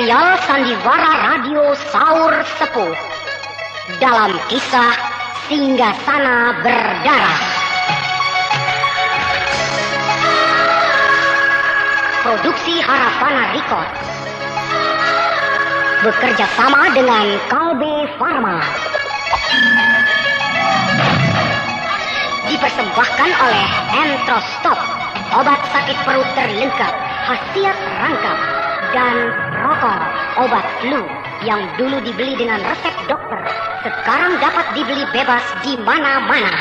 serial sandiwara radio Saur Sepuh dalam kisah Singgasana Berdarah. Produksi Harapana Record bekerja sama dengan Kalbe Pharma. Dipersembahkan oleh Entrostop, obat sakit perut terlengkap, khasiat rangkap, dan Rokok, obat flu yang dulu dibeli dengan resep dokter, sekarang dapat dibeli bebas di mana-mana.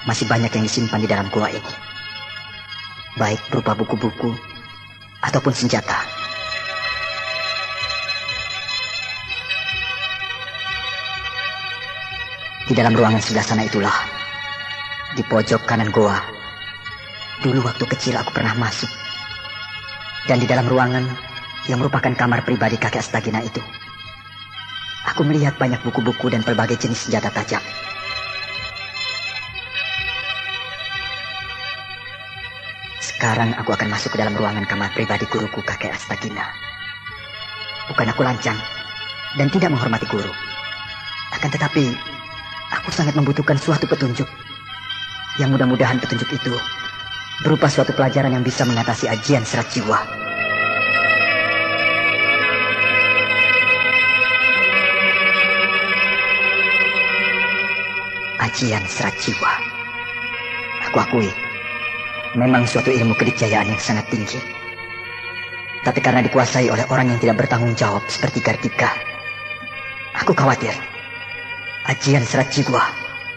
Masih banyak yang disimpan di dalam gua ini, baik berupa buku-buku ataupun senjata. Di dalam ruangan sebelah sana itulah, di pojok kanan gua, dulu waktu kecil aku pernah masuk. Dan di dalam ruangan yang merupakan kamar pribadi kakek Astagina itu, aku melihat banyak buku-buku dan berbagai jenis senjata tajam. Sekarang aku akan masuk ke dalam ruangan kamar pribadi guruku kakek Astagina. Bukan aku lancang dan tidak menghormati guru. Akan tetapi, aku sangat membutuhkan suatu petunjuk. Yang mudah-mudahan petunjuk itu berupa suatu pelajaran yang bisa mengatasi ajian serat jiwa. Ajian serat jiwa. Aku akui, memang suatu ilmu kedikjayaan yang sangat tinggi. Tapi karena dikuasai oleh orang yang tidak bertanggung jawab seperti Kartika, aku khawatir ajian serat jiwa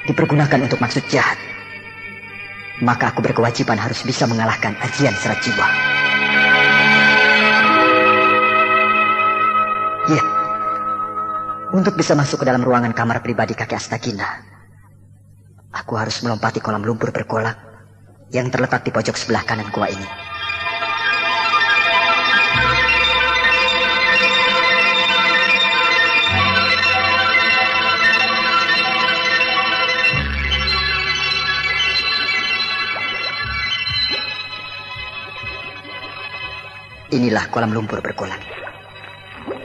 dipergunakan untuk maksud jahat. Maka aku berkewajiban harus bisa mengalahkan ajian serat jiwa. Ya, untuk bisa masuk ke dalam ruangan kamar pribadi kakek Astagina, aku harus melompati kolam lumpur bergolak yang terletak di pojok sebelah kanan gua ini. Inilah kolam lumpur bergolak.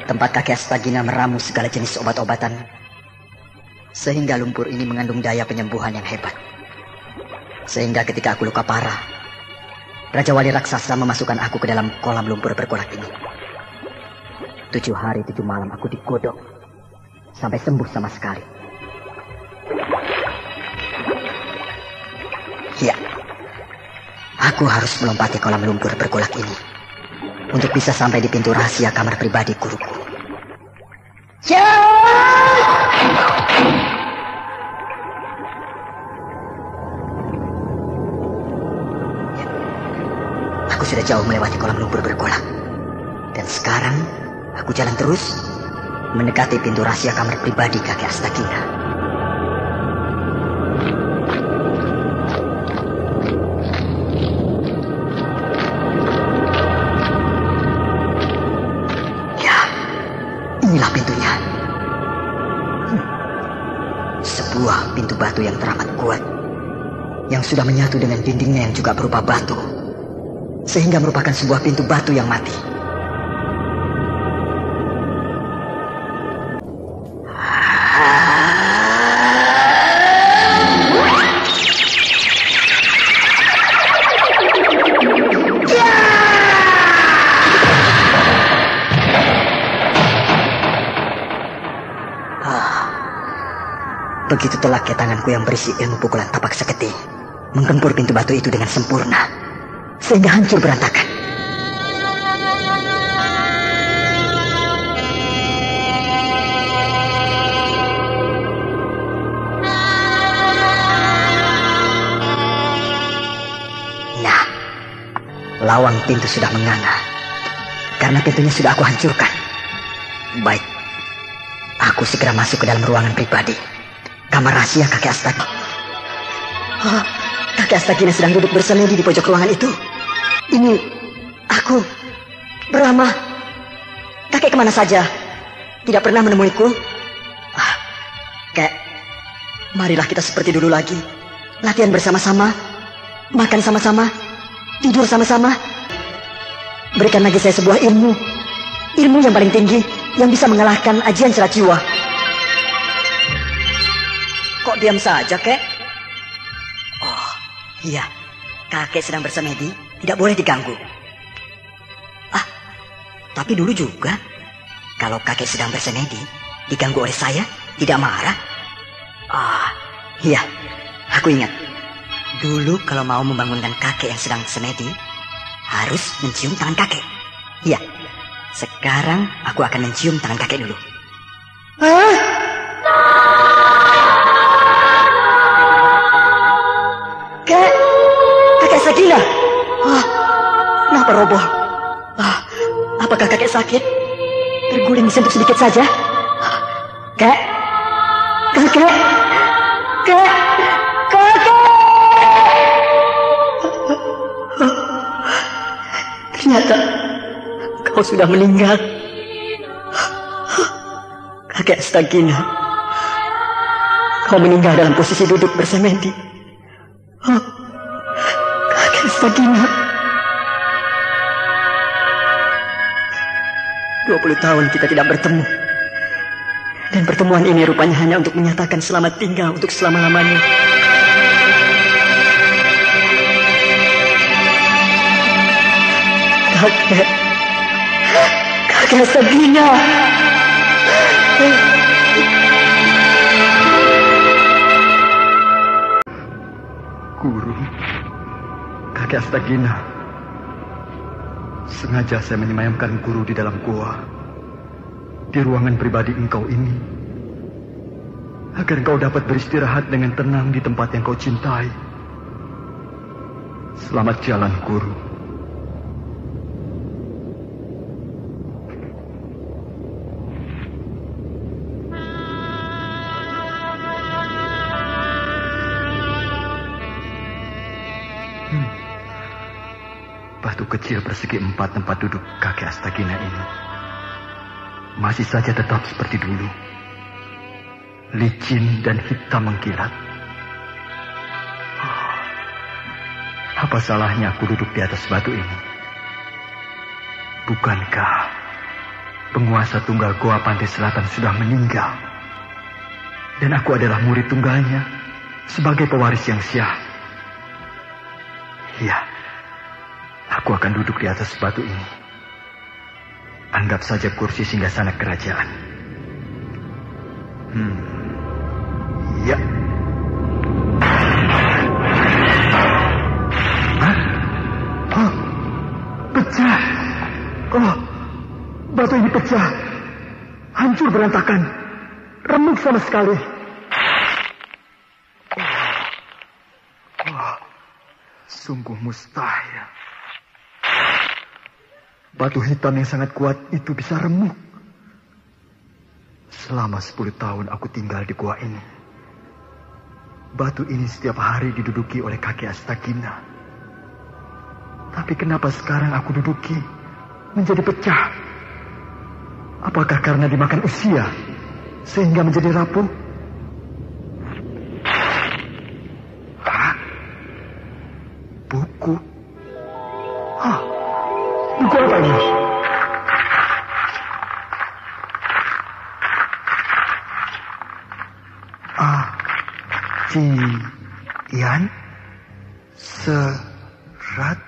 Tempat kakek Astagina meramu segala jenis obat-obatan, sehingga lumpur ini mengandung daya penyembuhan yang hebat. Sehingga ketika aku luka parah, Raja Wali Raksasa memasukkan aku ke dalam kolam lumpur bergolak ini. 7 hari 7 malam aku digodok sampai sembuh sama sekali. Ya, aku harus melompati kolam lumpur bergolak ini untuk bisa sampai di pintu rahasia kamar pribadi guruku. Ya! Aku sudah jauh melewati kolam lumpur bergolak. Dan sekarang aku jalan terus mendekati pintu rahasia kamar pribadi kakek Astagina. Inilah pintunya. Sebuah pintu batu yang teramat kuat, yang sudah menyatu dengan dindingnya yang juga berupa batu, sehingga merupakan sebuah pintu batu yang mati. Begitu telaknya tanganku yang berisi ilmu pukulan tapak seketi menggempur pintu batu itu dengan sempurna, sehingga hancur berantakan. Nah, lawang pintu sudah menganga, karena pintunya sudah aku hancurkan. Baik, aku segera masuk ke dalam ruangan pribadi, kamar rahasia kakek Astagina. Kakek Astagina sedang duduk bersemedi di pojok ruangan itu. Ini aku, Brahma. Kakek kemana saja? Tidak pernah menemuiku. Kek, marilah kita seperti dulu lagi. Latihan bersama-sama, makan sama-sama, tidur sama-sama. Berikan lagi saya sebuah ilmu. Ilmu yang paling tinggi, yang bisa mengalahkan ajian cerat jiwa. Kok diam saja, Kek? Oh, iya. Kakek sedang bersemedi, tidak boleh diganggu. Tapi dulu juga, kalau kakek sedang bersemedi, diganggu oleh saya, tidak marah. Iya, aku ingat. Dulu kalau mau membangunkan kakek yang sedang semedi, harus mencium tangan kakek. Iya, sekarang aku akan mencium tangan kakek dulu. Kakek Astagina. Kenapa roboh? Apakah kakek sakit? Terguling disentuh sedikit saja? Kakek. Ternyata kau sudah meninggal. Kakek Astagina. Kau meninggal dalam posisi duduk bersemedi. Kakek Astagina. 20 tahun kita tidak bertemu. Dan pertemuan ini rupanya hanya untuk menyatakan selamat tinggal untuk selama-lamanya. Kakek Astagina. Guru, kakek Astagina. Sengaja saya menyemayamkan guru di dalam gua, di ruangan pribadi engkau ini, agar engkau dapat beristirahat dengan tenang di tempat yang kau cintai. Selamat jalan, guru. Batu kecil persegi 4 tempat duduk kakek Astagina ini masih saja tetap seperti dulu, licin dan hitam mengkilat. Apa salahnya aku duduk di atas batu ini? Bukankah penguasa tunggal Goa Pantai Selatan sudah meninggal? Dan aku adalah murid tunggalnya sebagai pewaris yang syah. Ya, aku akan duduk di atas batu ini. Anggap saja kursi singgasana kerajaan. Ya. Oh, pecah. Oh, batu ini pecah. Hancur berantakan. Remuk sama sekali. Sungguh mustahil. Batu hitam yang sangat kuat itu bisa remuk. Selama 10 tahun aku tinggal di gua ini. Batu ini setiap hari diduduki oleh kakek Astagina. Tapi kenapa sekarang aku duduki menjadi pecah? Apakah karena dimakan usia sehingga menjadi rapuh? Buku. Buku apa ini? Ajian Serat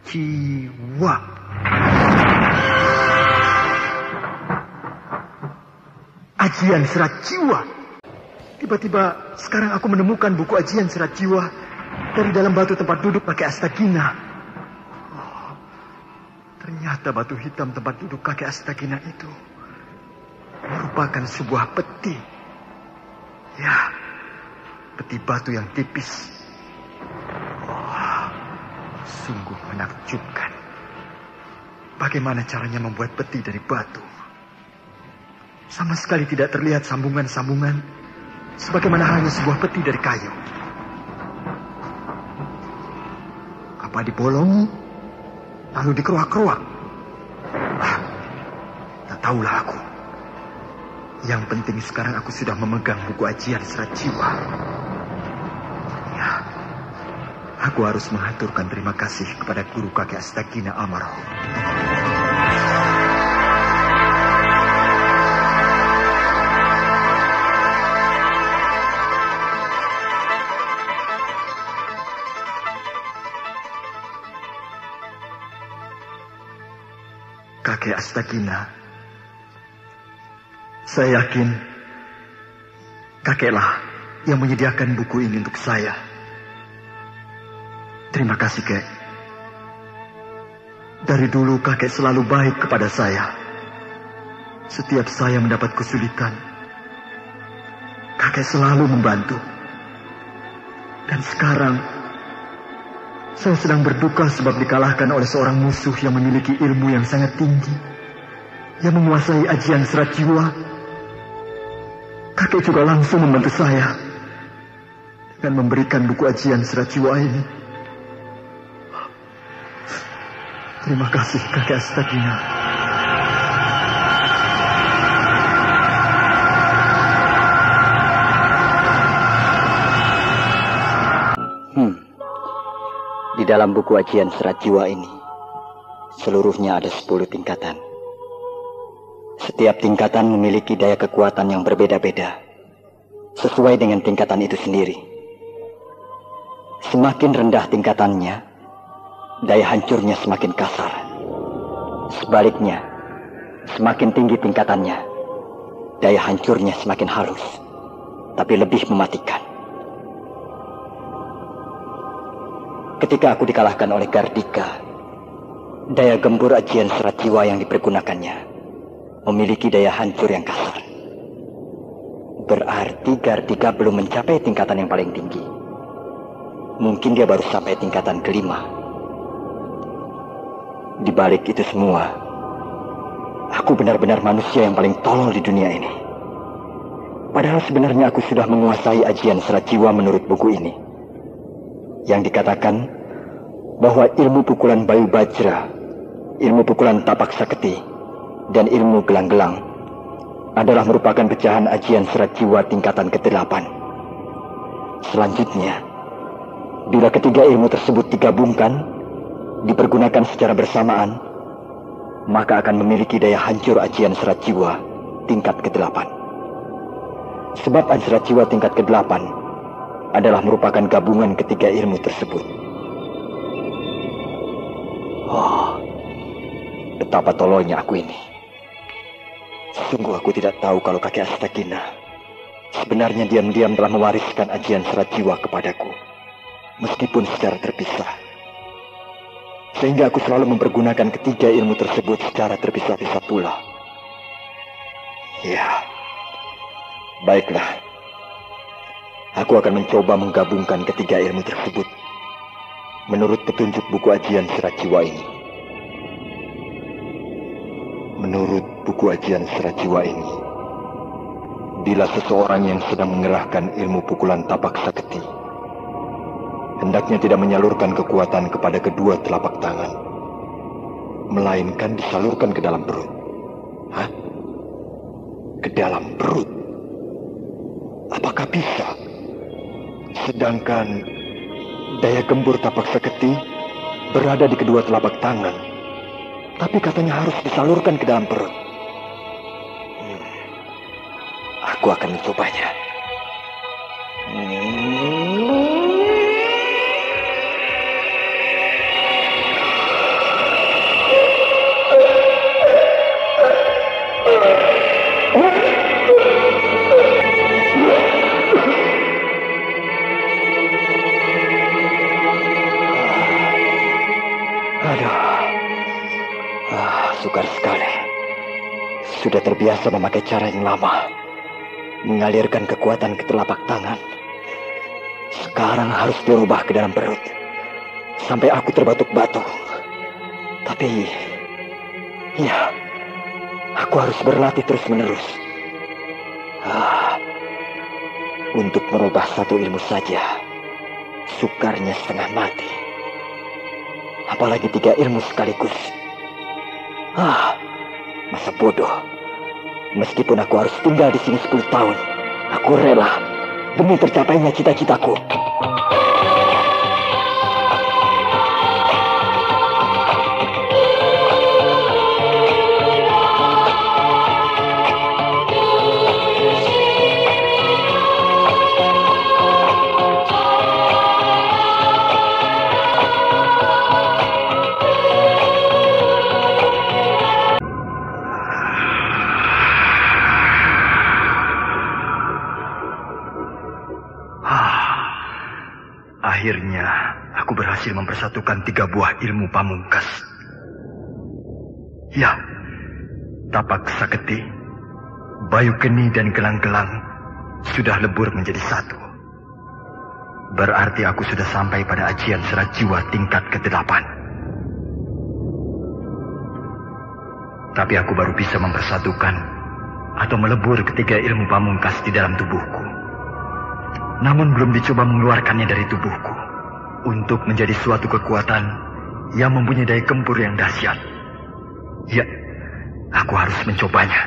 Jiwa. Ajian Serat Jiwa. Tiba-tiba sekarang aku menemukan buku Ajian Serat Jiwa dari dalam batu tempat duduk kakek Astagina. Ternyata batu hitam tempat duduk kakek Astagina itu merupakan sebuah peti. Ya, peti batu yang tipis. Sungguh menakjubkan. Bagaimana caranya membuat peti dari batu? Sama sekali tidak terlihat sambungan-sambungan, sebagaimana halnya sebuah peti dari kayu. Apa dibolongi, lalu dikeruak-keruak? Tak tahulah aku. Yang penting sekarang aku sudah memegang buku Ajian Serat Jiwa. Ya, aku harus mengaturkan terima kasih kepada guru kakek Astagina almarhum. Kakek Astagina, saya yakin kakeklah yang menyediakan buku ini untuk saya. Terima kasih, Kek. Dari dulu kakek selalu baik kepada saya. Setiap saya mendapat kesulitan, kakek selalu membantu. Dan sekarang saya sedang berduka sebab dikalahkan oleh seorang musuh yang memiliki ilmu yang sangat tinggi, yang menguasai Ajian Serat Jiwa. Kakek juga langsung membantu saya dengan memberikan buku Ajian Serat Jiwa ini. Terima kasih, kakek Astagina. Di dalam buku Ajian Serat Jiwa ini, seluruhnya ada 10 tingkatan. Setiap tingkatan memiliki daya kekuatan yang berbeda-beda, sesuai dengan tingkatan itu sendiri. Semakin rendah tingkatannya, daya hancurnya semakin kasar. Sebaliknya, semakin tinggi tingkatannya, daya hancurnya semakin halus, tapi lebih mematikan. Ketika aku dikalahkan oleh Gardika, daya gempur Ajian Serat Jiwa yang dipergunakannya memiliki daya hancur yang kasar. Berarti Gardika belum mencapai tingkatan yang paling tinggi. Mungkin dia baru sampai tingkatan ke-5. Di balik itu semua, aku benar-benar manusia yang paling tolol di dunia ini. Padahal sebenarnya aku sudah menguasai Ajian Serat Jiwa menurut buku ini, yang dikatakan bahwa ilmu pukulan Bayu Bajra, ilmu pukulan tapak saketi, dan ilmu gelang-gelang adalah merupakan pecahan Ajian Serat Jiwa tingkatan ke-8. Selanjutnya, bila ketiga ilmu tersebut digabungkan, dipergunakan secara bersamaan, maka akan memiliki daya hancur ajian serat jiwa tingkat ke-8. Sebab serat jiwa tingkat ke-8 adalah merupakan gabungan ketiga ilmu tersebut. Oh, betapa tololnya aku ini. Sungguh aku tidak tahu kalau kakek Astagina sebenarnya diam-diam telah mewariskan ajian serat jiwa kepadaku, meskipun secara terpisah. Sehingga aku selalu mempergunakan ketiga ilmu tersebut secara terpisah-pisah pula. Ya, baiklah. Aku akan mencoba menggabungkan ketiga ilmu tersebut menurut petunjuk buku ajian serat jiwa ini. Menurut buku ajian serat jiwa ini, bila seseorang yang sedang mengerahkan ilmu pukulan tapak sakti hendaknya tidak menyalurkan kekuatan kepada kedua telapak tangan, melainkan disalurkan ke dalam perut. Hah? Ke dalam perut? Apakah bisa? Sedangkan daya gembur tapak sakti berada di kedua telapak tangan, tapi katanya harus disalurkan ke dalam perut. Aku akan mencobanya. Sukar sekali. Sudah terbiasa memakai cara yang lama, mengalirkan kekuatan ke telapak tangan. Sekarang harus dirubah ke dalam perut, sampai aku terbatuk-batuk. Tapi, ya, aku harus berlatih terus-menerus. Untuk merubah satu ilmu saja, sukarnya setengah mati. Apalagi 3 ilmu sekaligus. Masa bodoh. Meskipun aku harus tinggal di sini 10 tahun, aku rela demi tercapainya cita-citaku. Akhirnya, aku berhasil mempersatukan 3 buah ilmu pamungkas. Ya, tapak sakti, bayu geni dan gelang-gelang sudah lebur menjadi satu. Berarti aku sudah sampai pada ajian serat jiwa tingkat ke-8. Tapi aku baru bisa mempersatukan atau melebur ketiga ilmu pamungkas di dalam tubuhku. Namun belum dicoba mengeluarkannya dari tubuhku untuk menjadi suatu kekuatan yang mempunyai daya gempur yang dahsyat. Ya, aku harus mencobanya.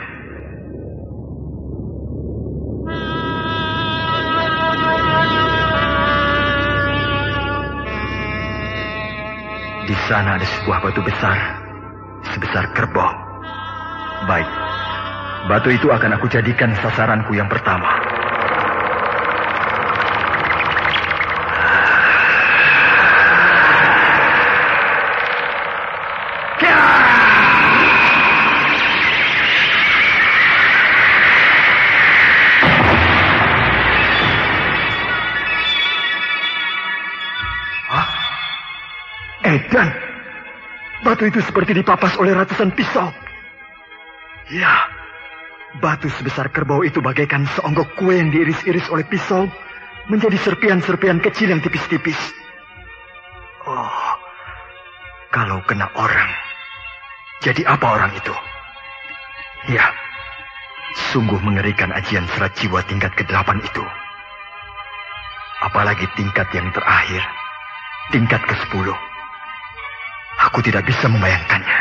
Di sana ada sebuah batu besar, sebesar kerbau. Baik, batu itu akan aku jadikan sasaranku yang pertama. Dan batu itu seperti dipapas oleh ratusan pisau. Ya, batu sebesar kerbau itu bagaikan seonggok kue yang diiris-iris oleh pisau menjadi serpian-serpian kecil yang tipis-tipis. Oh, kalau kena orang, jadi apa orang itu? Ya, sungguh mengerikan ajian serat jiwa tingkat ke-8 itu. Apalagi tingkat yang terakhir, tingkat ke-10. Aku tidak bisa membayangkannya.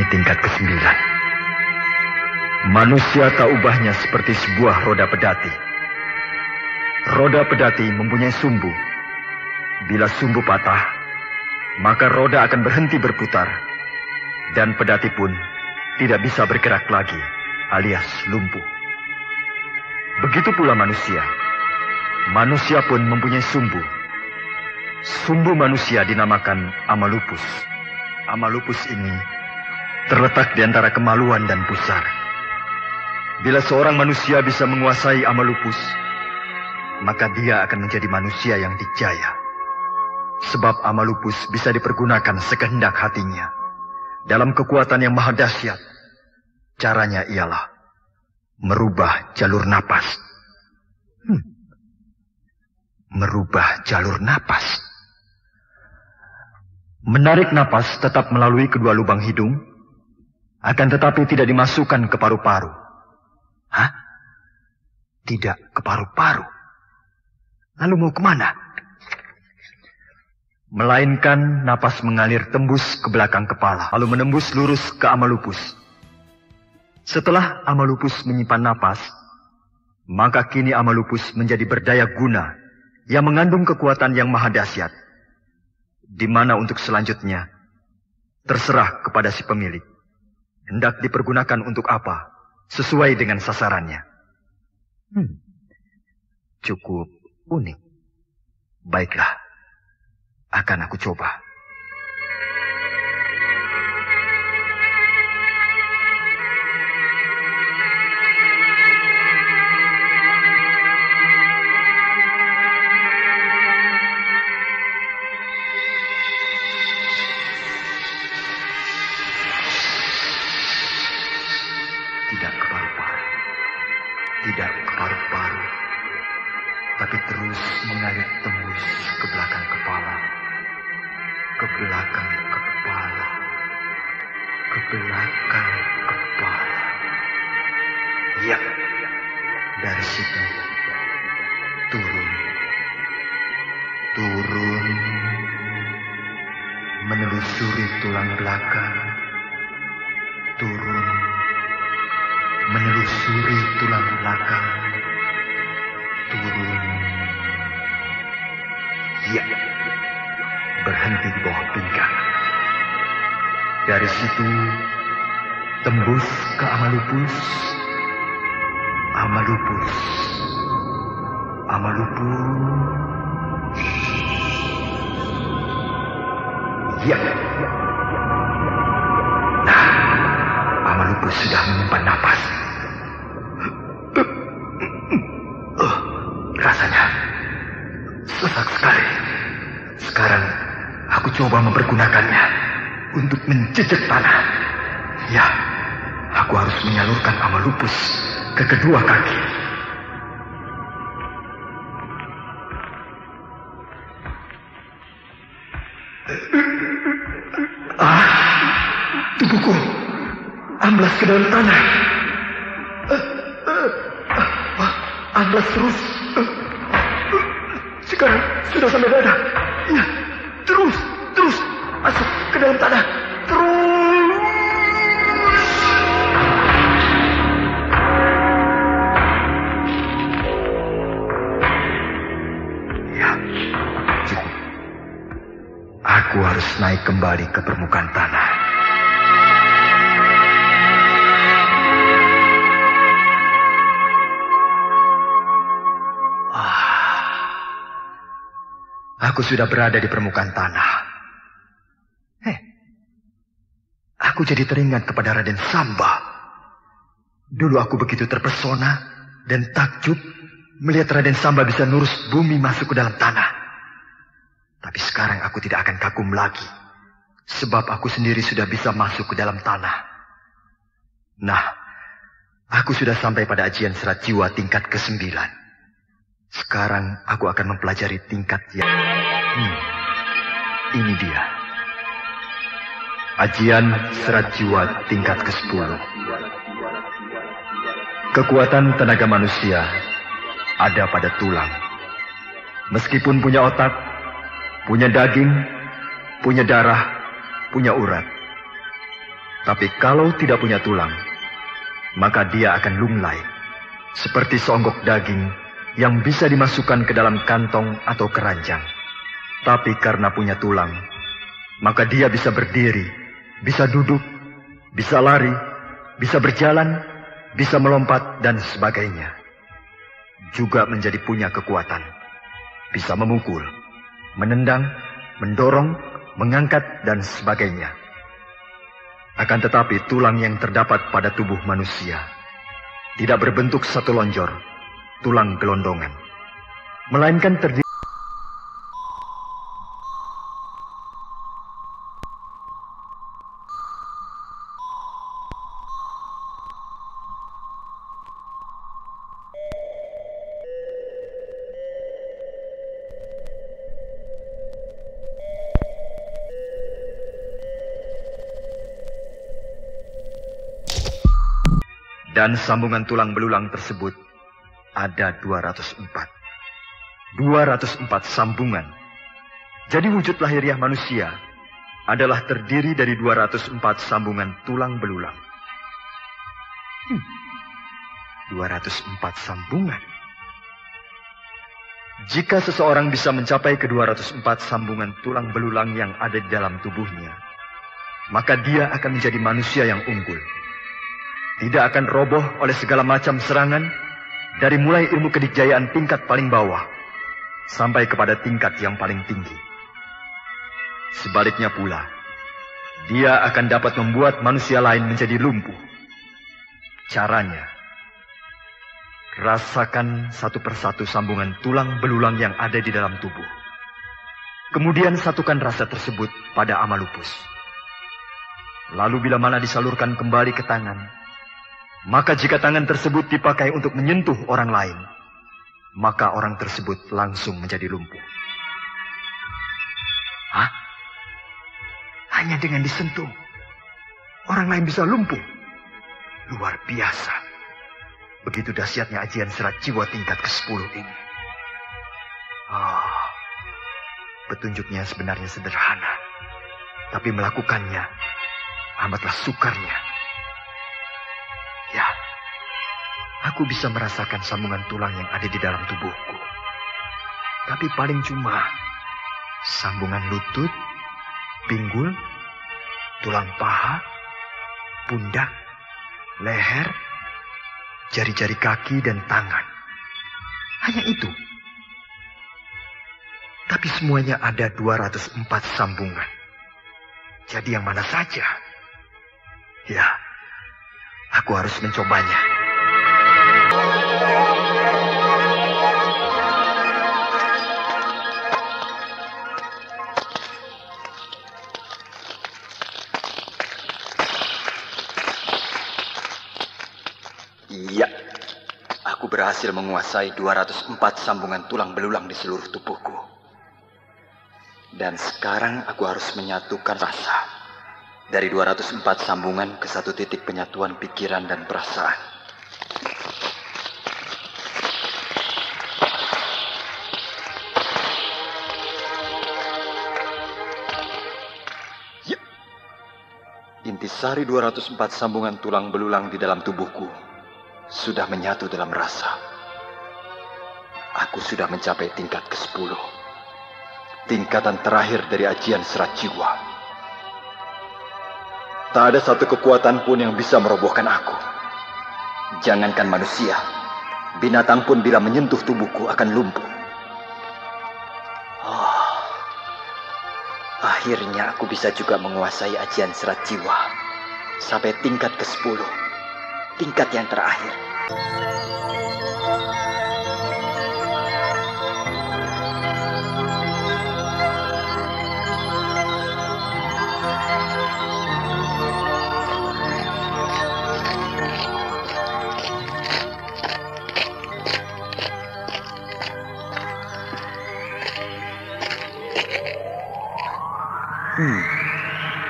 tingkat ke-9. Manusia tak ubahnya seperti sebuah roda pedati. Roda pedati mempunyai sumbu. Bila sumbu patah, maka roda akan berhenti berputar, dan pedati pun tidak bisa bergerak lagi, alias lumpuh. Begitu pula manusia. Manusia pun mempunyai sumbu. Sumbu manusia dinamakan amalupus. Amalupus ini terletak di antara kemaluan dan pusar. Bila seorang manusia bisa menguasai amalupus, maka dia akan menjadi manusia yang dijaya. Sebab amalupus bisa dipergunakan sekehendak hatinya dalam kekuatan yang maha dahsyat. Caranya ialah merubah jalur napas. Merubah jalur napas. Menarik napas tetap melalui kedua lubang hidung, akan tetapi tidak dimasukkan ke paru-paru. Hah? Tidak ke paru-paru. Lalu mau kemana? Melainkan napas mengalir tembus ke belakang kepala, lalu menembus lurus ke amalupus. Setelah amalupus menyimpan napas, maka kini amalupus menjadi berdaya guna yang mengandung kekuatan yang maha dahsyat, di mana untuk selanjutnya terserah kepada si pemilik. Hendak dipergunakan untuk apa, sesuai dengan sasarannya. Cukup unik. Baiklah, akan aku coba. Tidak ke paru-paru, tidak ke paru-paru, tapi terus mengalir tembus ke belakang kepala, ke belakang kepala, ke belakang kepala. Ya, dari situ turun, turun, menelusuri tulang belakang, turun, menelusuri tulang belakang, turun. Ya, berhenti di bawah pinggang. Dari situ tembus ke amalupus, amalupus, amalupus. Ya. Nah, amalupus sudah menyimpan napas. Rasanya sesak sekali. Sekarang aku coba mempergunakannya untuk menjejak tanah. Ya, aku harus menyalurkan amalupus ke kedua kaki. Tubuhku amblas ke dalam tanah. Amblas terus. Sekarang sudah sampai dada. Ya, terus masuk ke dalam tanah. Terus. Ya, cukup. Aku harus naik kembali ke permukaan tanah. Aku sudah berada di permukaan tanah. Aku jadi teringat kepada Raden Samba. Dulu aku begitu terpesona dan takjub melihat Raden Samba bisa nurus bumi masuk ke dalam tanah. Tapi sekarang aku tidak akan kagum lagi, sebab aku sendiri sudah bisa masuk ke dalam tanah. Nah, aku sudah sampai pada ajian serat jiwa tingkat ke-9. Sekarang aku akan mempelajari tingkat yang... ini dia. Ajian serat jiwa tingkat ke-10. Kekuatan tenaga manusia ada pada tulang. Meskipun punya otak, punya daging, punya darah, punya urat. Tapi kalau tidak punya tulang, maka dia akan lunglai, seperti seonggok daging yang bisa dimasukkan ke dalam kantong atau keranjang. Tapi karena punya tulang, maka dia bisa berdiri, bisa duduk, bisa lari, bisa berjalan, bisa melompat, dan sebagainya. Juga menjadi punya kekuatan, bisa memukul, menendang, mendorong, mengangkat, dan sebagainya. Akan tetapi tulang yang terdapat pada tubuh manusia tidak berbentuk satu lonjor, tulang gelondongan, melainkan terdiri. Dan sambungan tulang belulang tersebut ada 204. 204 sambungan. Jadi wujud lahiriah manusia adalah terdiri dari 204 sambungan tulang belulang. 204 sambungan. Jika seseorang bisa mencapai ke 204 sambungan tulang belulang yang ada di dalam tubuhnya, maka dia akan menjadi manusia yang unggul. Tidak akan roboh oleh segala macam serangan, dari mulai ilmu kedikjayaan tingkat paling bawah, sampai kepada tingkat yang paling tinggi. Sebaliknya pula, dia akan dapat membuat manusia lain menjadi lumpuh. Caranya, rasakan satu persatu sambungan tulang belulang yang ada di dalam tubuh. Kemudian satukan rasa tersebut pada amalupus. Lalu bila mana disalurkan kembali ke tangan, maka jika tangan tersebut dipakai untuk menyentuh orang lain, maka orang tersebut langsung menjadi lumpuh. Hah? Hanya dengan disentuh, orang lain bisa lumpuh? Luar biasa. Begitu dahsyatnya ajian serat jiwa tingkat ke-10 ini. Petunjuknya sebenarnya sederhana, tapi melakukannya amatlah sukarnya. Ya, aku bisa merasakan sambungan tulang yang ada di dalam tubuhku. Tapi paling cuma sambungan lutut, pinggul, tulang paha, pundak, leher, jari-jari kaki dan tangan. Hanya itu. Tapi semuanya ada 204 sambungan. Jadi yang mana saja? Ya, aku harus mencobanya. Iya, aku berhasil menguasai 204 sambungan tulang belulang di seluruh tubuhku. Dan sekarang aku harus menyatukan rasa dari 204 sambungan ke satu titik penyatuan pikiran dan perasaan. Ya. Intisari 204 sambungan tulang belulang di dalam tubuhku sudah menyatu dalam rasa. Aku sudah mencapai tingkat ke-10. Tingkatan terakhir dari ajian serat jiwa. Tak ada satu kekuatan pun yang bisa merobohkan aku. Jangankan manusia, binatang pun bila menyentuh tubuhku akan lumpuh. Akhirnya aku bisa juga menguasai ajian serat jiwa sampai tingkat ke-10. Tingkat yang terakhir.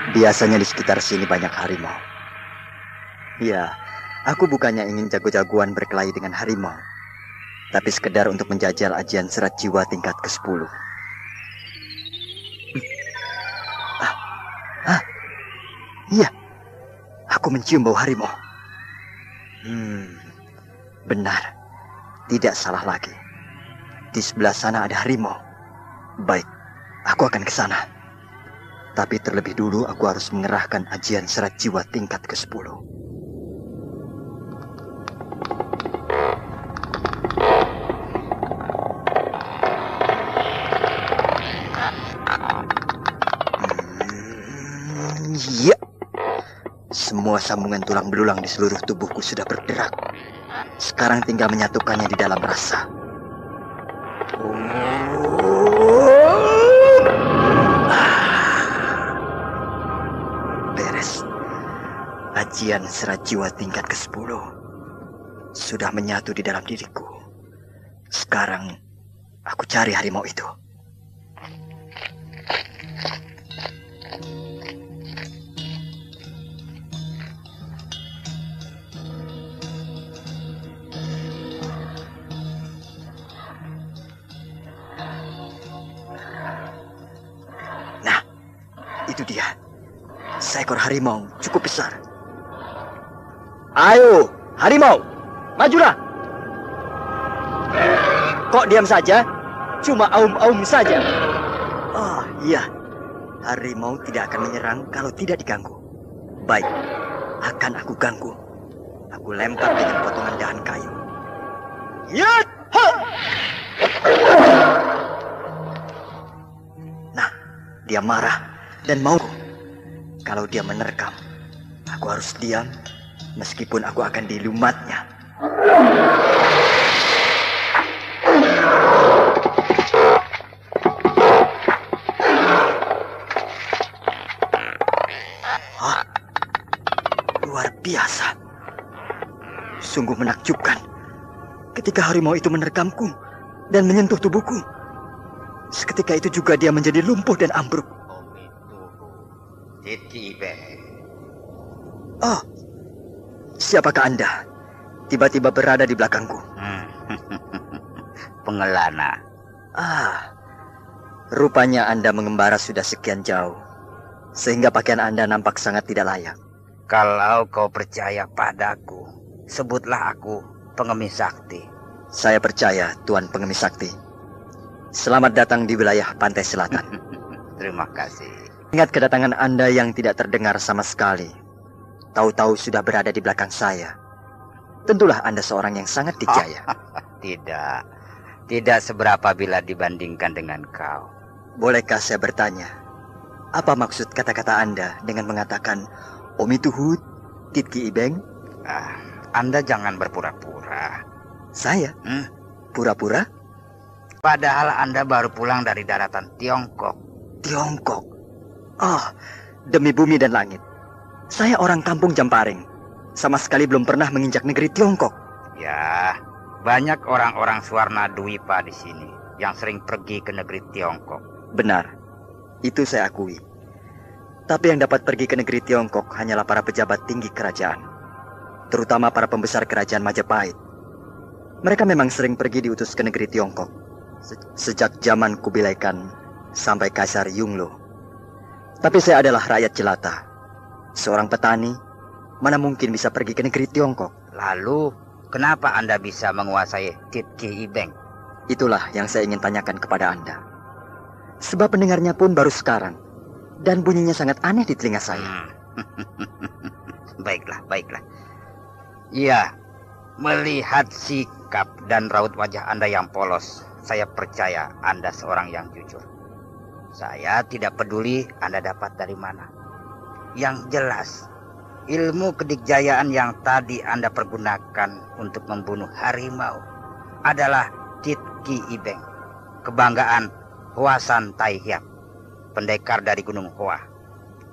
Biasanya di sekitar sini banyak harimau. Ya, aku bukannya ingin jago-jagoan berkelahi dengan harimau, tapi sekedar untuk menjajal ajian serat jiwa tingkat ke-10. Iya, aku mencium bau harimau. Benar. Tidak salah lagi. Di sebelah sana ada harimau. Baik, aku akan ke sana. Tapi terlebih dulu aku harus mengerahkan ajian serat jiwa tingkat ke-10. Iya. Semua sambungan tulang belulang di seluruh tubuhku sudah bergerak. Sekarang tinggal menyatukannya di dalam rasa. Beres. Ajian serat jiwa tingkat ke-10 sudah menyatu di dalam diriku. Sekarang aku cari harimau itu. Itu dia. Seekor harimau cukup besar. Ayo, harimau, majulah. Kok diam saja? Cuma aum-aum saja. Oh iya, harimau tidak akan menyerang kalau tidak diganggu. Baik, akan aku ganggu. Aku lempar dengan potongan dahan kayu. Yat! Ha! Nah, dia marah dan mau. Kalau dia menerkam, aku harus diam meskipun aku akan dilumatnya. Hah? Luar biasa. Sungguh menakjubkan. Ketika harimau itu menerkamku dan menyentuh tubuhku, seketika itu juga dia menjadi lumpuh dan ambruk. Oh, siapakah Anda? Tiba-tiba berada di belakangku. Pengelana. Rupanya Anda mengembara sudah sekian jauh, sehingga pakaian Anda nampak sangat tidak layak. Kalau kau percaya padaku, sebutlah aku pengemis sakti. Saya percaya, Tuan Pengemis Sakti. Selamat datang di wilayah pantai selatan. Terima kasih. Ingat kedatangan Anda yang tidak terdengar sama sekali. Tahu-tahu sudah berada di belakang saya. Tentulah Anda seorang yang sangat dijaya. Tidak seberapa bila dibandingkan dengan kau. Bolehkah saya bertanya, apa maksud kata-kata Anda dengan mengatakan Omituhut, Titki Ibeng? Anda jangan berpura-pura. Saya? Pura-pura? Padahal Anda baru pulang dari daratan Tiongkok. Tiongkok? Oh, demi bumi dan langit. Saya orang kampung Jamparing. Sama sekali belum pernah menginjak negeri Tiongkok. Ya, banyak orang-orang Suwarna Dwipa di sini yang sering pergi ke negeri Tiongkok. Benar, itu saya akui. Tapi yang dapat pergi ke negeri Tiongkok hanyalah para pejabat tinggi kerajaan, terutama para pembesar kerajaan Majapahit. Mereka memang sering pergi diutus ke negeri Tiongkok sejak zaman Kubilai Khan sampai Kaisar Yunglo. Tapi saya adalah rakyat jelata, seorang petani. Mana mungkin bisa pergi ke negeri Tiongkok? Lalu, kenapa Anda bisa menguasai Titki Ibeng? Itulah yang saya ingin tanyakan kepada Anda. Sebab pendengarnya pun baru sekarang, dan bunyinya sangat aneh di telinga saya. Baiklah. Iya, melihat sikap dan raut wajah Anda yang polos, saya percaya Anda seorang yang jujur. Saya tidak peduli Anda dapat dari mana. Yang jelas, ilmu kedikjayaan yang tadi Anda pergunakan untuk membunuh harimau adalah Titki Ibeng, kebanggaan Huasan Taihiap, pendekar dari Gunung Hoa,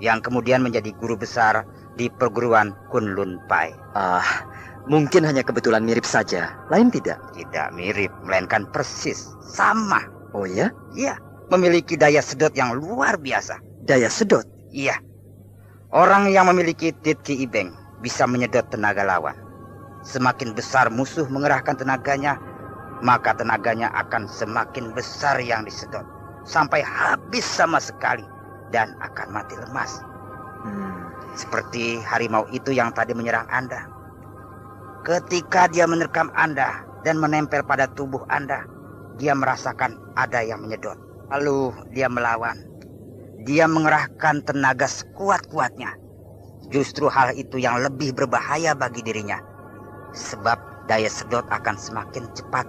yang kemudian menjadi guru besar di perguruan Kunlun Pai. Mungkin hanya kebetulan mirip saja, lain tidak? Tidak mirip, melainkan persis, sama. Oh ya? Iya, memiliki daya sedot yang luar biasa. Daya sedot? Iya. Orang yang memiliki Titki Ibeng bisa menyedot tenaga lawan. Semakin besar musuh mengerahkan tenaganya, maka tenaganya akan semakin besar yang disedot, sampai habis sama sekali dan akan mati lemas. Seperti harimau itu yang tadi menyerang Anda. Ketika dia menerkam Anda dan menempel pada tubuh Anda, dia merasakan ada yang menyedot. Lalu dia melawan. Dia mengerahkan tenaga sekuat-kuatnya. Justru hal itu yang lebih berbahaya bagi dirinya. Sebab daya sedot akan semakin cepat.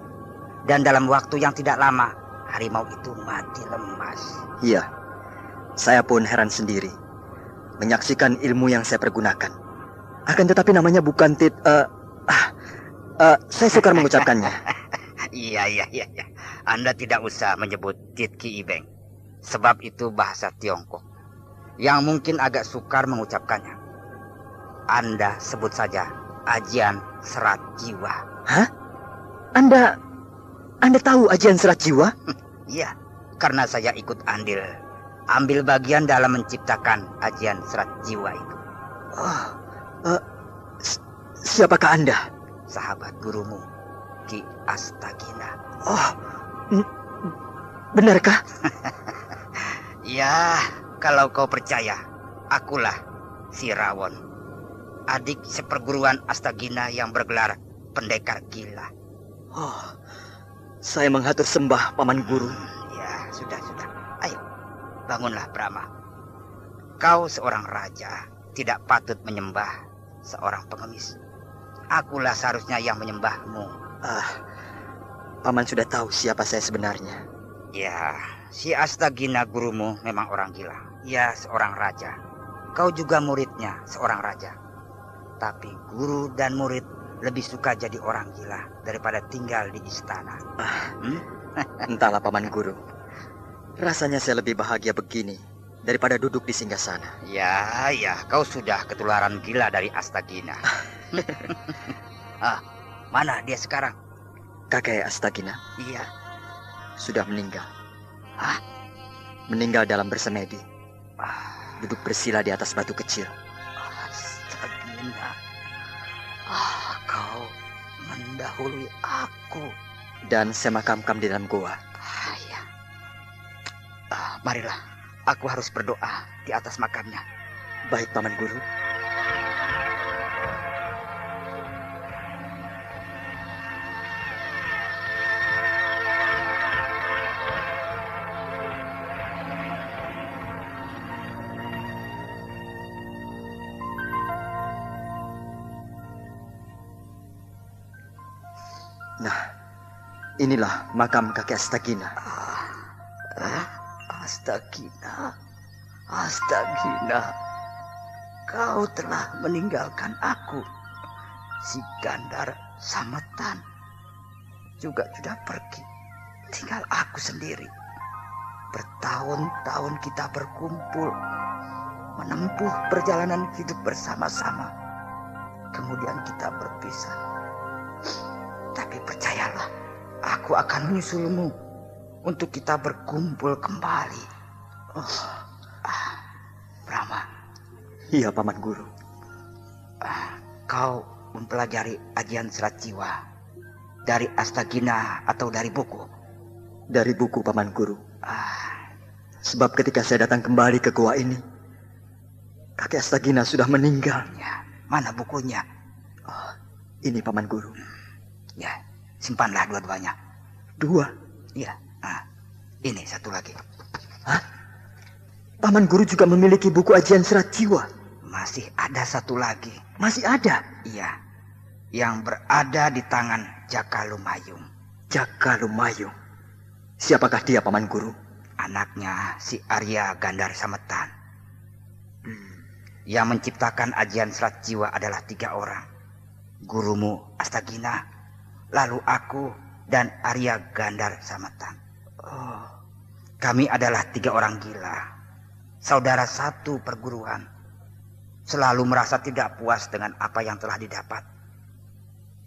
Dan dalam waktu yang tidak lama, harimau itu mati lemas. Iya, saya pun heran sendiri menyaksikan ilmu yang saya pergunakan. Akan tetapi namanya bukan saya sukar mengucapkannya. Iya. Anda tidak usah menyebut Tit Ki Ibeng. Sebab itu bahasa Tiongkok yang mungkin agak sukar mengucapkannya. Anda sebut saja ajian serat jiwa. Hah? Anda tahu ajian serat jiwa? Iya, karena saya ikut ambil bagian dalam menciptakan ajian serat jiwa itu. Siapakah Anda? Sahabat gurumu, Ki Astagina. Benarkah? Ya, kalau kau percaya, akulah si Rawon, adik seperguruan Astagina yang bergelar pendekar gila. Saya menghatur sembah Paman Guru. Ya, sudah. Ayo, bangunlah Brahma. Kau seorang raja, tidak patut menyembah seorang pengemis. Akulah seharusnya yang menyembahmu. Paman sudah tahu siapa saya sebenarnya. Ya, si Astagina gurumu memang orang gila. Ya, seorang raja. Kau juga muridnya, seorang raja. Tapi guru dan murid lebih suka jadi orang gila daripada tinggal di istana. Entahlah Paman Guru. Rasanya saya lebih bahagia begini daripada duduk di singgasana. Ya, kau sudah ketularan gila dari Astagina. Mana dia sekarang? Kakek Astagina? Iya. Sudah meninggal. Meninggal dalam bersemedi. Duduk bersila di atas batu kecil. Astagina. Kau mendahului aku. Dan saya makamkan di dalam goa. Ya. Marilah, aku harus berdoa di atas makamnya. Baik Paman Guru. Nah, inilah makam kakek Astagina. Astagina, kau telah meninggalkan aku. Si Gandar Sametan juga sudah pergi. Tinggal aku sendiri. Bertahun-tahun kita berkumpul, menempuh perjalanan hidup bersama-sama. Kemudian kita berpisah. Tapi percayalah, aku akan menyusulmu untuk kita berkumpul kembali. Brahma. Iya Paman Guru. Kau mempelajari ajian serat jiwa dari Astagina atau dari buku? Dari buku Paman Guru. Sebab ketika saya datang kembali ke gua ini, kakek Astagina sudah meninggal. Ya, mana bukunya? Ini Paman Guru. Ya, simpanlah dua-duanya. Dua? Iya. Ini satu lagi. Paman Guru juga memiliki buku ajian serat jiwa. Masih ada satu lagi. Masih ada? Iya. Yang berada di tangan Jaka Lumayung. Jaka Lumayung. Siapakah dia Paman Guru? Anaknya si Arya Gandar Sametan. Yang menciptakan ajian serat jiwa adalah 3 orang. Gurumu Astagina, lalu aku dan Arya Gandar Sametan. Kami adalah 3 orang gila, saudara satu perguruan. Selalu merasa tidak puas dengan apa yang telah didapat.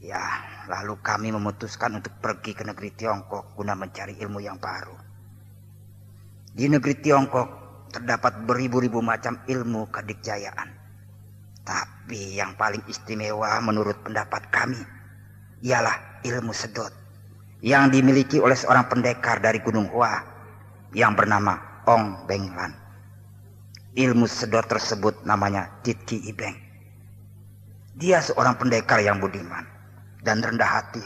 Ya, lalu kami memutuskan untuk pergi ke negeri Tiongkok guna mencari ilmu yang baru. Di negeri Tiongkok terdapat beribu-ribu macam ilmu kedikjayaan. Tapi yang paling istimewa menurut pendapat kami ialah ilmu sedot yang dimiliki oleh seorang pendekar dari Gunung Hua yang bernama Ong Beng Lan. ilmu sedot tersebut namanya Titki Ibeng. Dia seorang pendekar yang budiman dan rendah hati.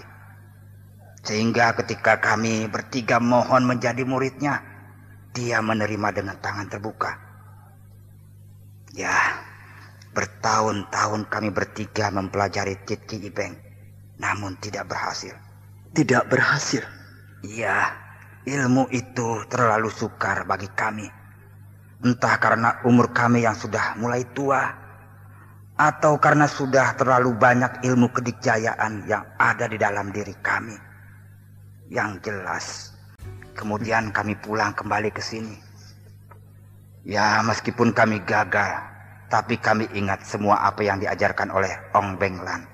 Sehingga ketika kami bertiga mohon menjadi muridnya, dia menerima dengan tangan terbuka. Ya, bertahun-tahun kami bertiga mempelajari Titki Ibeng, namun tidak berhasil. Tidak berhasil? Iya, ilmu itu terlalu sukar bagi kami. Entah karena umur kami yang sudah mulai tua, atau karena sudah terlalu banyak ilmu kedikjayaan yang ada di dalam diri kami. Yang jelas, kemudian kami pulang kembali ke sini. Ya, meskipun kami gagal, tapi kami ingat semua apa yang diajarkan oleh Ong Beng Lan.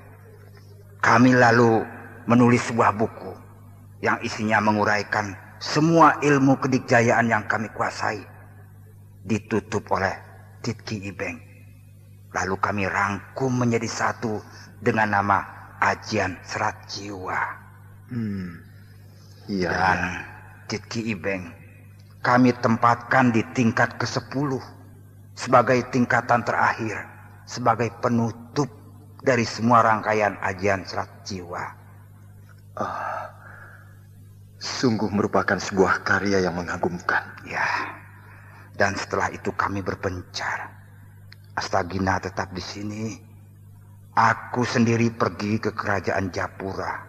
Kami lalu menulis sebuah buku yang isinya menguraikan semua ilmu kedikjayaan yang kami kuasai. Ditutup oleh Titki Ibeng. Lalu kami rangkum menjadi satu dengan nama Ajian Serat Jiwa. Iya. Dan Titki Ibeng kami tempatkan di tingkat ke-10 sebagai tingkatan terakhir, sebagai penutup dari semua rangkaian Ajian Serat Jiwa. Sungguh merupakan sebuah karya yang mengagumkan. Ya, dan setelah itu kami berpencar. Astagina tetap di sini. Aku sendiri pergi ke kerajaan Japura,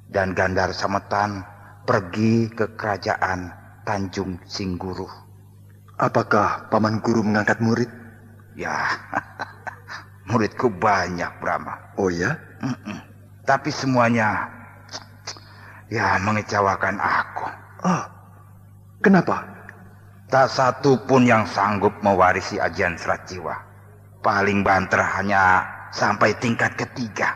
dan Gandar Sametan pergi ke kerajaan Tanjung Singguruh. Apakah Paman Guru mengangkat murid? Ya, muridku banyak, Brahma. Oh ya? Tapi semuanya ya mengecewakan aku. Kenapa? Tak satu pun yang sanggup mewarisi Ajian Serat Jiwa. Paling banter hanya sampai tingkat ketiga.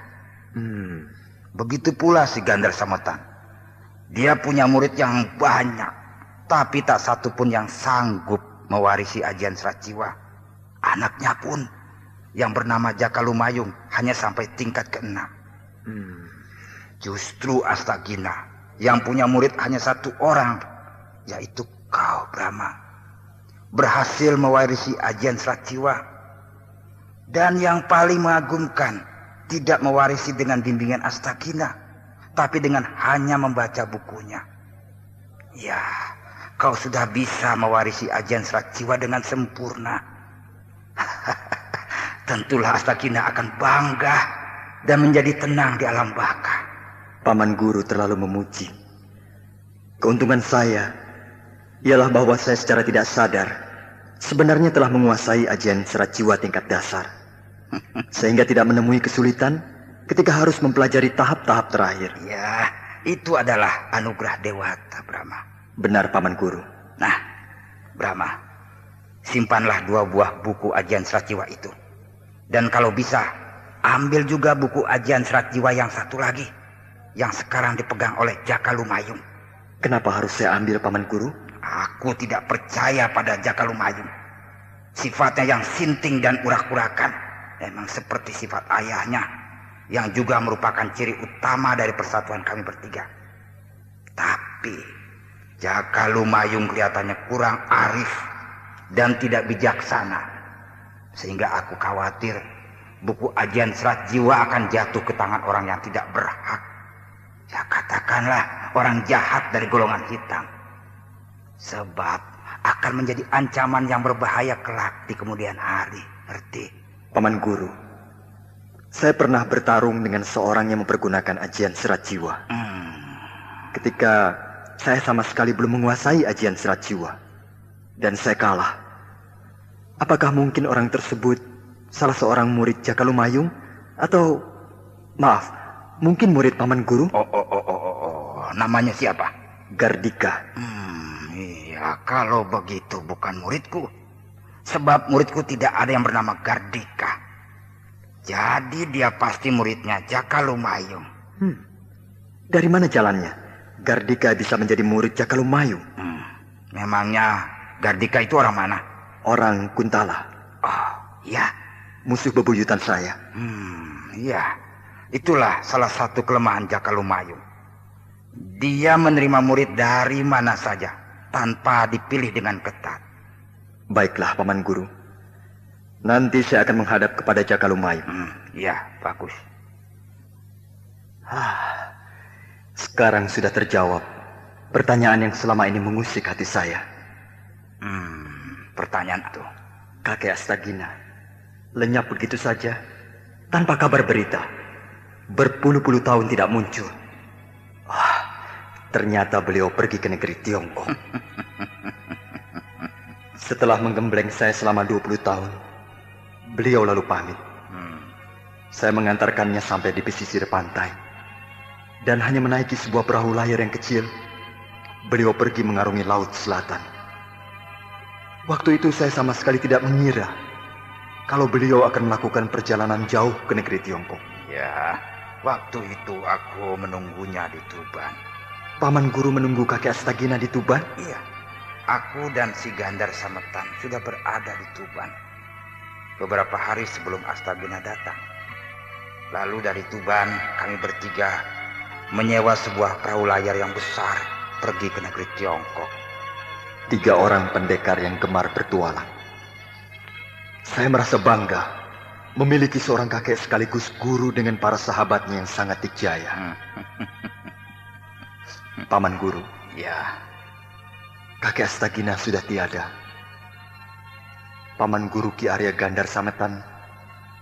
Begitu pula si Gandar Sametan. Dia punya murid yang banyak, tapi tak satu pun yang sanggup mewarisi Ajian Serat Jiwa. Anaknya pun yang bernama Jaka Lumayung hanya sampai tingkat ke-6. Justru Astagina yang punya murid hanya satu orang, yaitu kau, Brahma, berhasil mewarisi Ajian Serat Jiwa. Dan yang paling mengagumkan, tidak mewarisi dengan bimbingan Astagina, tapi dengan hanya membaca bukunya. Ya, kau sudah bisa mewarisi Ajian Serat Jiwa dengan sempurna. Tentulah Astagina akan bangga dan menjadi tenang di alam baka. Paman Guru terlalu memuji. Keuntungan saya ialah bahwa saya secara tidak sadar sebenarnya telah menguasai Ajian Serat Jiwa tingkat dasar, sehingga tidak menemui kesulitan ketika harus mempelajari tahap-tahap terakhir. Ya, itu adalah anugerah Dewata, Brahma. Benar, Paman Guru. Nah, Brahma, simpanlah 2 buah buku Ajian Serat Jiwa itu. Dan kalau bisa, ambil juga buku Ajian Serat Jiwa yang satu lagi, yang sekarang dipegang oleh Jaka Lumayung. Kenapa harus saya ambil, Paman Guru? Aku tidak percaya pada Jaka Lumayung. Sifatnya yang sinting dan urak-urakan memang seperti sifat ayahnya, yang juga merupakan ciri utama dari persatuan kami bertiga. Tapi Jaka Lumayung kelihatannya kurang arif dan tidak bijaksana, sehingga aku khawatir buku Ajian Serat Jiwa akan jatuh ke tangan orang yang tidak berhak. Ya, katakanlah orang jahat dari golongan hitam. Sebab akan menjadi ancaman yang berbahaya kelak di kemudian hari. Ngerti? Paman Guru, saya pernah bertarung dengan seorang yang mempergunakan Ajian Serat Jiwa. Ketika saya sama sekali belum menguasai Ajian Serat Jiwa, dan saya kalah. Apakah mungkin orang tersebut salah seorang murid Jaka Lumayung? Atau, maaf, mungkin murid Paman Guru? Namanya siapa? Gardika. Iya, kalau begitu bukan muridku. Sebab muridku tidak ada yang bernama Gardika. Jadi dia pasti muridnya Jaka Lumayung. Dari mana jalannya Gardika bisa menjadi murid Jaka Lumayung? Memangnya Gardika itu orang mana? Orang Kuntala. Oh, iya. Musuh bebuyutan saya. Iya. Itulah salah satu kelemahan Jaka Lumayung. Dia menerima murid dari mana saja tanpa dipilih dengan ketat. Baiklah, Paman Guru. Nanti saya akan menghadap kepada Jagalumayu. Iya, bagus. Sekarang sudah terjawab pertanyaan yang selama ini mengusik hati saya. Pertanyaan itu. Kakek Astagina lenyap begitu saja, tanpa kabar berita. Berpuluh-puluh tahun tidak muncul. Ternyata beliau pergi ke negeri Tiongkok. Setelah menggembleng saya selama 20 tahun, beliau lalu pamit. Saya mengantarkannya sampai di pesisir pantai. Dan hanya menaiki sebuah perahu layar yang kecil, beliau pergi mengarungi laut selatan. Waktu itu saya sama sekali tidak mengira kalau beliau akan melakukan perjalanan jauh ke negeri Tiongkok. Ya, waktu itu aku menunggunya di Tuban. Paman Guru menunggu kakek Astagina di Tuban? Iya, aku dan si Gandar Sametan sudah berada di Tuban beberapa hari sebelum Astagina datang. Lalu dari Tuban kami bertiga menyewa sebuah perahu layar yang besar pergi ke negeri Tiongkok. 3 orang pendekar yang gemar bertualang. Saya merasa bangga memiliki seorang kakek sekaligus guru dengan para sahabatnya yang sangat dikjaya. Paman Guru. Ya. Kakek Astagina sudah tiada. Paman Guru Ki Arya Gandar Sametan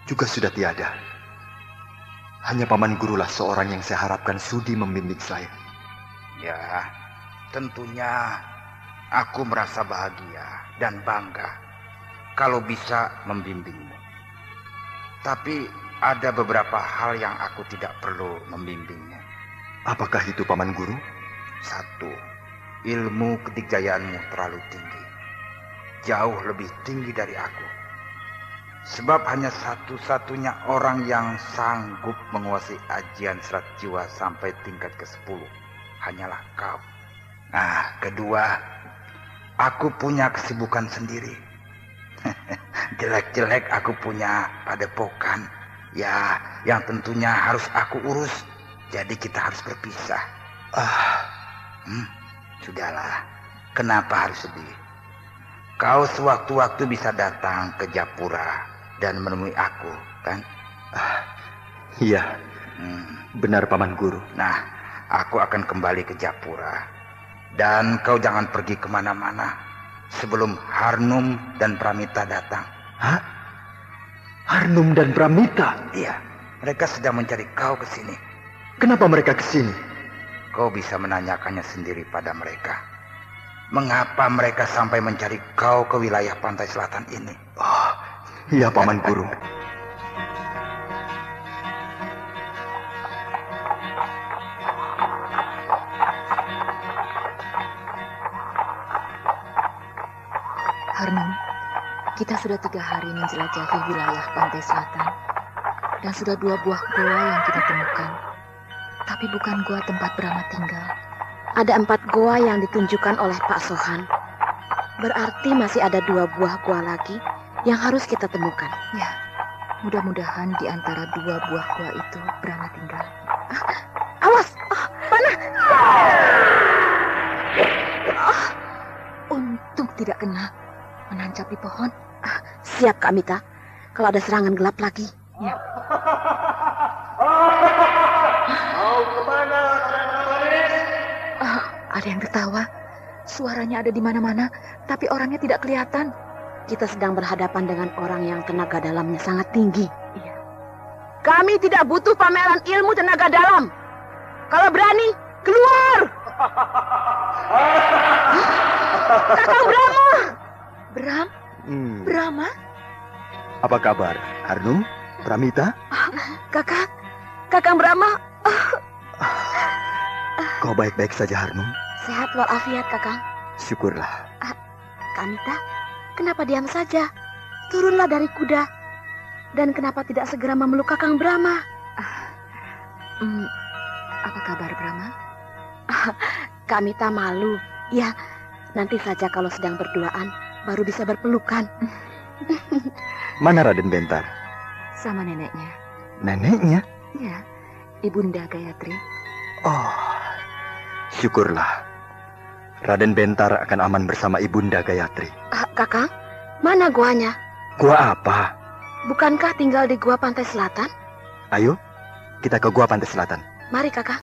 juga sudah tiada. Hanya Paman Gurulah seorang yang saya harapkan sudi membimbing saya. Ya, tentunya aku merasa bahagia dan bangga kalau bisa membimbingmu. Tapi ada beberapa hal yang aku tidak perlu membimbingnya. Apakah itu, Paman Guru? 1, ilmu kedikjayaanmu terlalu tinggi. Jauh lebih tinggi dari aku. Sebab hanya satu-satunya orang yang sanggup menguasai ajian serat jiwa sampai tingkat ke-10 hanyalah kau. Nah, 2, aku punya kesibukan sendiri. Jelek-jelek aku punya padepokan. Ya, yang tentunya harus aku urus. Jadi kita harus berpisah. Sudahlah. Kenapa harus sedih? Kau sewaktu-waktu bisa datang ke Japura dan menemui aku, kan? Iya, benar Paman Guru. Nah, aku akan kembali ke Japura. Dan kau jangan pergi kemana-mana sebelum Harnum dan Pramita datang. Hah? Harnum dan Pramita? Iya, mereka sedang mencari kau ke sini. Kenapa mereka ke sini? Kau bisa menanyakannya sendiri pada mereka. Mengapa mereka sampai mencari kau ke wilayah pantai selatan ini? Iya, Paman Guru. Harnum, kita sudah 3 hari menjelajahi wilayah pantai selatan. Dan sudah 2 buah goa yang kita temukan. Tapi bukan goa tempat Brahma tinggal. Ada 4 goa yang ditunjukkan oleh Pak Sohan. Berarti masih ada 2 buah goa lagi yang harus kita temukan. Ya, mudah-mudahan di antara 2 buah goa itu Brahma tinggal. Awas! Panah! Untung tidak kena. Menancap di pohon. Siap, Kak Mita. Kalau ada serangan gelap lagi. Ya. Mau kemana? Ada yang tertawa. Suaranya ada di mana-mana, tapi orangnya tidak kelihatan. Kita sedang berhadapan dengan orang yang tenaga dalamnya sangat tinggi. Iya. Kami tidak butuh pameran ilmu tenaga dalam. Kalau berani, keluar! Kakang Brahma! Brahma? Apa kabar, Harnum? Pramita? Kakang Brahma. Kau baik-baik saja, Harnum? Sehat walafiat, Kakang. Syukurlah. Kamita, kenapa diam saja? Turunlah dari kuda. Dan kenapa tidak segera memeluk Kakang Brahma? Apa kabar, Brahma? Kamita malu. Ya, nanti saja kalau sedang berduaan, baru bisa berpelukan. Mana Raden Bentar? Sama neneknya. Neneknya? Iya, Ibunda Gayatri. Oh, syukurlah. Raden Bentar akan aman bersama Ibunda Gayatri. Kakang, Mana guanya? Gua apa? Bukankah tinggal di gua pantai selatan? Ayo, kita ke gua pantai selatan. Mari kakak.